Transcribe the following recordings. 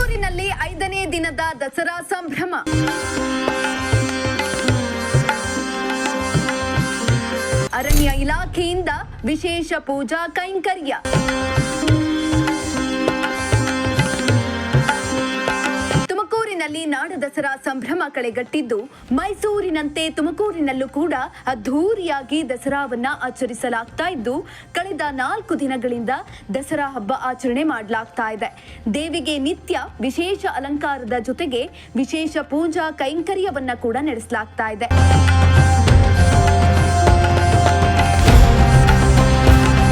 ತುಮಕೂರಿನಲ್ಲಿ 5ನೇ ದಿನದ ದಸರಾ ಸಂಭ್ರಮ. ಅರಣ್ಯ ಇಲಾಖೆಯಿಂದ ವಿಶೇಷ ಪೂಜಾ ಕೈಂಕರ್ಯ. ತುಮಕೂರಿನಲ್ಲಿ ನಾಡ ದಸರಾ ಸಂಭ್ರಮ ಕಳೆಗಟ್ಟಿದ್ದು, ಮೈಸೂರಿನಂತೆ ತುಮಕೂರಿನಲ್ಲೂ ಕೂಡ ಅದ್ಧೂರಿಯಾಗಿ ದಸರಾವನ್ನ ಆಚರಿಸಲಾಗ್ತಾ ಇದ್ದು, ಕಳೆದ 4 ದಿನಗಳಿಂದ ದಸರಾ ಹಬ್ಬ ಆಚರಣೆ ಮಾಡಲಾಗ್ತಾ ಇದೆ. ದೇವಿಗೆ ನಿತ್ಯ ವಿಶೇಷ ಅಲಂಕಾರದ ಜೊತೆಗೆ ವಿಶೇಷ ಪೂಜಾ ಕೈಂಕರ್ಯವನ್ನ ಕೂಡ ನಡೆಸಲಾಗ್ತಾ ಇದೆ.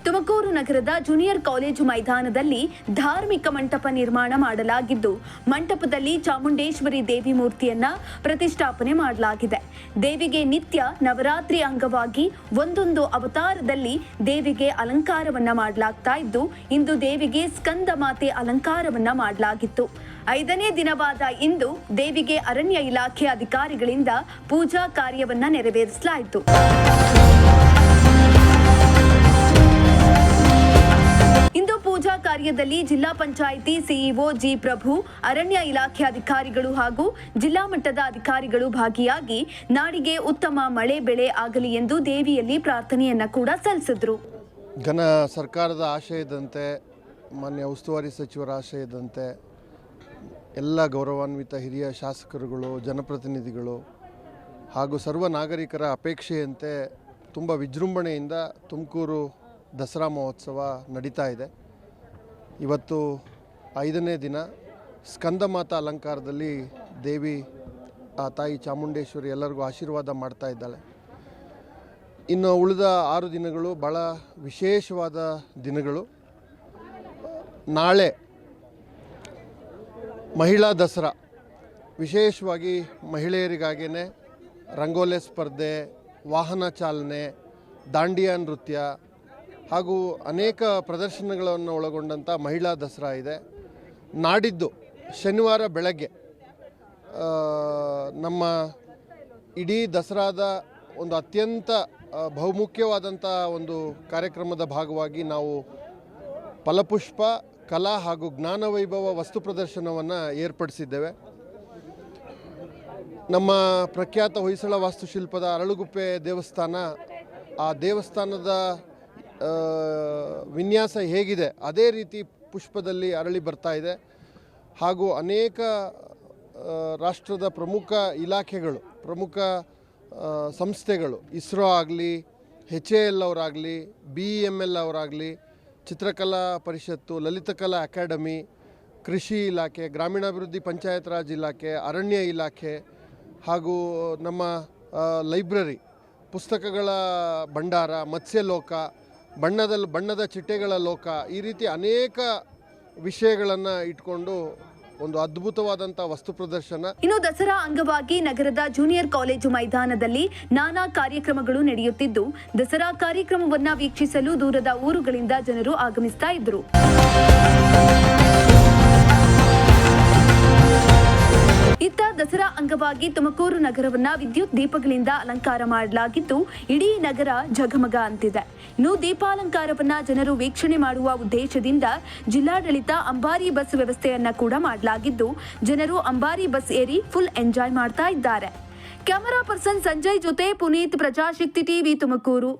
ತುಮಕೂರು ನಗರದ ಜೂನಿಯರ್ ಕಾಲೇಜು ಮೈದಾನದಲ್ಲಿ ಧಾರ್ಮಿಕ ಮಂಟಪ ನಿರ್ಮಾಣ ಮಾಡಲಾಗಿದ್ದು, ಮಂಟಪದಲ್ಲಿ ಚಾಮುಂಡೇಶ್ವರಿ ದೇವಿ ಮೂರ್ತಿಯನ್ನ ಪ್ರತಿಷ್ಠಾಪನೆ ಮಾಡಲಾಗಿದೆ. ದೇವಿಗೆ ನಿತ್ಯ ನವರಾತ್ರಿ ಅಂಗವಾಗಿ ಒಂದೊಂದು ಅವತಾರದಲ್ಲಿ ದೇವಿಗೆ ಅಲಂಕಾರವನ್ನ ಮಾಡಲಾಗ್ತಾ ಇದ್ದು, ಇಂದು ದೇವಿಗೆ ಸ್ಕಂದ ಮಾತೆ ಅಲಂಕಾರವನ್ನ ಮಾಡಲಾಗಿತ್ತು. 5ನೇ ದಿನವಾದ ಇಂದು ದೇವಿಗೆ ಅರಣ್ಯ ಇಲಾಖೆ ಅಧಿಕಾರಿಗಳಿಂದ ಪೂಜಾ ಕಾರ್ಯವನ್ನ ನೆರವೇರಿಸಲಾಯಿತು. ಇಂದು ಪೂಜಾ ಕಾರ್ಯದಲ್ಲಿ ಜಿಲ್ಲಾ ಪಂಚಾಯಿತಿ ಸಿಇಒ ಜಿ ಪ್ರಭು, ಅರಣ್ಯ ಇಲಾಖೆ ಅಧಿಕಾರಿಗಳು ಹಾಗೂ ಜಿಲ್ಲಾ ಮಟ್ಟದ ಅಧಿಕಾರಿಗಳು ಭಾಗಿಯಾಗಿ ನಾಡಿಗೆ ಉತ್ತಮ ಮಳೆ ಬೆಳೆ ಆಗಲಿ ಎಂದು ದೇವಿಯಲ್ಲಿ ಪ್ರಾರ್ಥನೆಯನ್ನ ಕೂಡ ಸಲ್ಲಿಸಿದ್ರು. ಘನ ಸರ್ಕಾರದ ಆಶಯದಂತೆ, ಮಾನ್ಯ ಉಸ್ತುವಾರಿ ಸಚಿವರ ಆಶಯದಂತೆ ಎಲ್ಲ ಗೌರವಾನ್ವಿತ ಹಿರಿಯ ಶಾಸಕರುಗಳು, ಜನಪ್ರತಿನಿಧಿಗಳು ಹಾಗೂ ಸರ್ವ ನಾಗರಿಕರ ಅಪೇಕ್ಷೆಯಂತೆ ತುಂಬ ವಿಜೃಂಭಣೆಯಿಂದ ತುಮಕೂರು ದಸರಾ ಮಹೋತ್ಸವ ನಡೀತಾ ಇದೆ. ಇವತ್ತು 5ನೇ ದಿನ ಸ್ಕಂದಮಾತಾ ಅಲಂಕಾರದಲ್ಲಿ ದೇವಿ ಆ ತಾಯಿ ಚಾಮುಂಡೇಶ್ವರಿ ಎಲ್ಲರಿಗೂ ಆಶೀರ್ವಾದ ಮಾಡ್ತಾ ಇದ್ದಾಳೆ. ಇನ್ನು ಉಳಿದ 6 ದಿನಗಳು ಭಾಳ ವಿಶೇಷವಾದ ದಿನಗಳು. ನಾಳೆ ಮಹಿಳಾ ದಸರಾ, ವಿಶೇಷವಾಗಿ ಮಹಿಳೆಯರಿಗಾಗಿಯೇ ರಂಗೋಲೆ ಸ್ಪರ್ಧೆ, ವಾಹನ ಚಾಲನೆ, ದಾಂಡಿಯಾ ನೃತ್ಯ ಹಾಗೂ ಅನೇಕ ಪ್ರದರ್ಶನಗಳನ್ನು ಒಳಗೊಂಡಂಥ ಮಹಿಳಾ ದಸರಾ ಇದೆ. ನಾಡಿದ್ದು ಶನಿವಾರ ಬೆಳಗ್ಗೆ ನಮ್ಮ ಇಡೀ ದಸರಾದ ಒಂದು ಅತ್ಯಂತ ಬಹುಮುಖ್ಯವಾದಂಥ ಒಂದು ಕಾರ್ಯಕ್ರಮದ ಭಾಗವಾಗಿ ನಾವು ಫಲಪುಷ್ಪ, ಕಲಾ ಹಾಗೂ ಜ್ಞಾನವೈಭವ ವಸ್ತು ಪ್ರದರ್ಶನವನ್ನು ಏರ್ಪಡಿಸಿದ್ದೇವೆ. ನಮ್ಮ ಪ್ರಖ್ಯಾತ ಹೊಯ್ಸಳ ವಾಸ್ತುಶಿಲ್ಪದ ಅರಳುಗುಪ್ಪೆ ದೇವಸ್ಥಾನ, ಆ ದೇವಸ್ಥಾನದ ವಿನ್ಯಾಸ ಹೇಗಿದೆ ಅದೇ ರೀತಿ ಪುಷ್ಪದಲ್ಲಿ ಅರಳಿ ಬರ್ತಾ ಇದೆ. ಹಾಗೂ ಅನೇಕ ರಾಷ್ಟ್ರದ ಪ್ರಮುಖ ಇಲಾಖೆಗಳು, ಪ್ರಮುಖ ಸಂಸ್ಥೆಗಳು, ಇಸ್ರೋ ಆಗಲಿ, HAL ಅವರಾಗಲಿ, BEML ಅವರಾಗಲಿ, ಚಿತ್ರಕಲಾ ಪರಿಷತ್ತು, ಲಲಿತಕಲಾ ಅಕಾಡೆಮಿ, ಕೃಷಿ ಇಲಾಖೆ, ಗ್ರಾಮೀಣಾಭಿವೃದ್ಧಿ ಪಂಚಾಯತ್ ರಾಜ್ ಇಲಾಖೆ, ಅರಣ್ಯ ಇಲಾಖೆ ಹಾಗೂ ನಮ್ಮ ಲೈಬ್ರರಿ, ಪುಸ್ತಕಗಳ ಭಂಡಾರ, ಮತ್ಸ್ಯಲೋಕ, ಬಣ್ಣದ ಚಿಟ್ಟೆಗಳ ಲೋಕ, ಈ ರೀತಿ ಅನೇಕ ವಿಷಯಗಳನ್ನು ಇಟ್ಕೊಂಡು ಒಂದು ಅದ್ಭುತವಾದಂಥ ವಸ್ತು ಪ್ರದರ್ಶನ. ಇನ್ನು ದಸರಾ ಅಂಗವಾಗಿ ನಗರದ ಜೂನಿಯರ್ ಕಾಲೇಜು ಮೈದಾನದಲ್ಲಿ ನಾನಾ ಕಾರ್ಯಕ್ರಮಗಳು ನಡೆಯುತ್ತಿದ್ದು, ದಸರಾ ಕಾರ್ಯಕ್ರಮವನ್ನ ವೀಕ್ಷಿಸಲು ದೂರದ ಊರುಗಳಿಂದ ಜನರು ಆಗಮಿಸ್ತಾ ಇದ್ರು. ಇತ್ತ ದಸರಾ ಅಂಗವಾಗಿ ತುಮಕೂರು ನಗರವನ್ನ ವಿದ್ಯುತ್ ದೀಪಗಳಿಂದ ಅಲಂಕಾರ ಮಾಡಲಾಗಿದ್ದು, ಇಡೀ ನಗರ ಝಗಮಗ ಅಂತಿದೆ. ಇನ್ನು ದೀಪಾಲಂಕಾರವನ್ನ ಜನರು ವೀಕ್ಷಣೆ ಮಾಡುವ ಉದ್ದೇಶದಿಂದ ಜಿಲ್ಲಾಡಳಿತ ಅಂಬಾರಿ ಬಸ್ ವ್ಯವಸ್ಥೆಯನ್ನ ಕೂಡ ಮಾಡಲಾಗಿದ್ದು, ಜನರು ಅಂಬಾರಿ ಬಸ್ ಏರಿ ಫುಲ್ ಎಂಜಾಯ್ ಮಾಡ್ತಾ ಇದ್ದಾರೆ. ಕ್ಯಾಮರಾ ಪರ್ಸನ್ ಸಂಜಯ್ ಜೊತೆ ಪುನೀತ್, ಪ್ರಜಾಶಕ್ತಿ ಟಿವಿ, ತುಮಕೂರು.